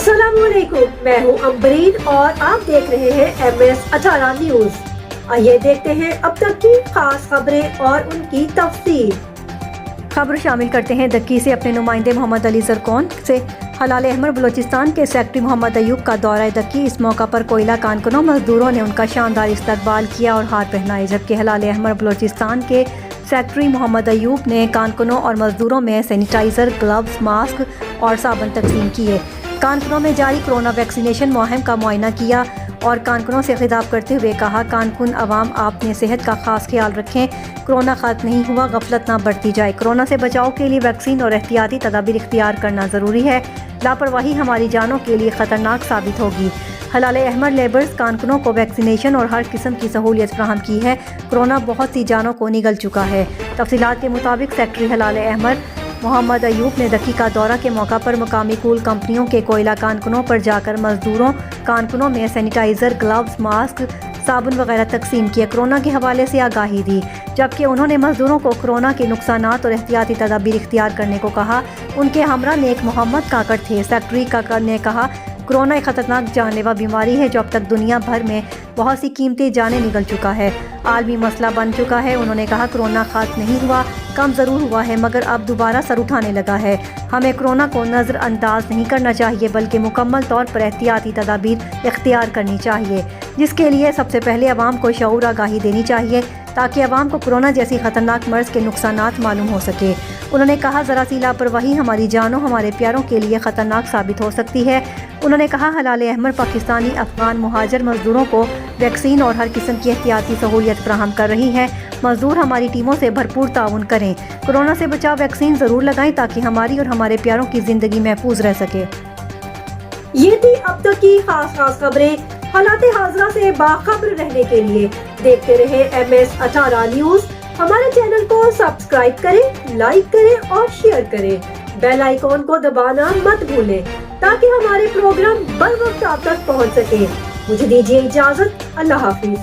अस्सलाम वालेकुम, मैं हूँ अम्बरीन और आप देख रहे हैं MS18 न्यूज। आइए देखते हैं अब तक की खास खबरें और उनकी तफसील। खबर शामिल करते हैं दक्की से अपने नुमाइंदे मोहम्मद अली जरकौन से। हलाल अहमर बलोचिस्तान के सेक्रेटरी मोहम्मद अयूब का दौरा दक्की। इस मौका पर कोयला कारकुनों मजदूरों ने उनका शानदार इस्तकबाल किया और हार पहनाए, जबकि हलाल अहमर बलोचिस्तान के सेक्रेटरी मोहम्मद अयूब ने कारकुनों और मजदूरों में सैनिटाइजर, ग्लव्स, मास्क और साबुन तकसीम किए। कारकुनों में जारी कोरोना वैक्सीनेशन मुहिम का मुआयना किया और कारकुनों से खिताब करते हुए कहा, कारकुन अवाम आप अपने सेहत का खास ख्याल रखें, कोरोना खत्म नहीं हुआ, गफलत ना बढ़ती जाए। कोरोना से बचाव के लिए वैक्सीन और एहतियाती तदाबीर इख्तियार करना ज़रूरी है, लापरवाही हमारी जानों के लिए ख़तरनाक साबित होगी। हलाल अहमर लेबर्स कारकुनों को वैक्सीनेशन और हर किस्म की सहूलियत फराहम की है। कोरोना बहुत सी जानों को निगल चुका है। तफसीलात के मुताबिक सेक्रेटरी हलाल अहमर मोहम्मद अयूब ने दक्की का दौरा के मौका पर मुकामी कूल कंपनियों के कोयला कारकुनों पर जाकर मजदूरों कारकुनों में सैनिटाइजर, ग्लव्स, मास्क, साबुन वगैरह तकसीम किए, कोरोना के हवाले से आगाही दी, जबकि उन्होंने मजदूरों को कोरोना के नुकसानात और एहतियाती तदाबीर इख्तियार करने को कहा। उनके हमरा नेक मोहम्मद काकड़ थे। सेक्रेटरी काकड़ ने कहा, कोरोना एक खतरनाक जानलेवा बीमारी है जो अब तक दुनिया भर में बहुत सी कीमती जानें निकल चुका है, आलमी मसला बन चुका है। उन्होंने कहा, कोरोना खत्म नहीं हुआ, कम ज़रूर हुआ है, मगर अब दोबारा सर उठाने लगा है। हमें कोरोना को नज़रअंदाज नहीं करना चाहिए, बल्कि मुकम्मल तौर पर एहतियाती तदाबीर इख्तियार करनी चाहिए, जिसके लिए सबसे पहले अवाम को शऊर आगाही देनी चाहिए ताकि अवाम को कोरोना जैसी खतरनाक मर्ज के नुकसानात मालूम हो सके। उन्होंने कहा, ज़रा सी लापरवाही हमारी जानों, हमारे प्यारों के लिए ख़तरनाक साबित हो सकती है। उन्होंने कहा, हलाल अहमर पाकिस्तानी अफगान मुहाजिर मजदूरों को वैक्सीन और हर किस्म की एहतियाती सहूलियत फराहम कर रही है। मजदूर हमारी टीमों से भरपूर ताउन करें, कोरोना से बचाव वैक्सीन ज़रूर लगाएं ताकि हमारी और हमारे प्यारों की ज़िंदगी महफूज रह सके। ये थी अब तक की खास खबरें। हालात हाज़रा से बाखबर रहने के लिए देखते रहे MS18 न्यूज। हमारे चैनल को सब्सक्राइब करें, लाइक करें और शेयर करें। बेल आइकॉन को दबाना मत भूलें ताकि हमारे प्रोग्राम बर वक्त आप तक पहुंच सके। मुझे दीजिए इजाजत। अल्लाह हाफिज।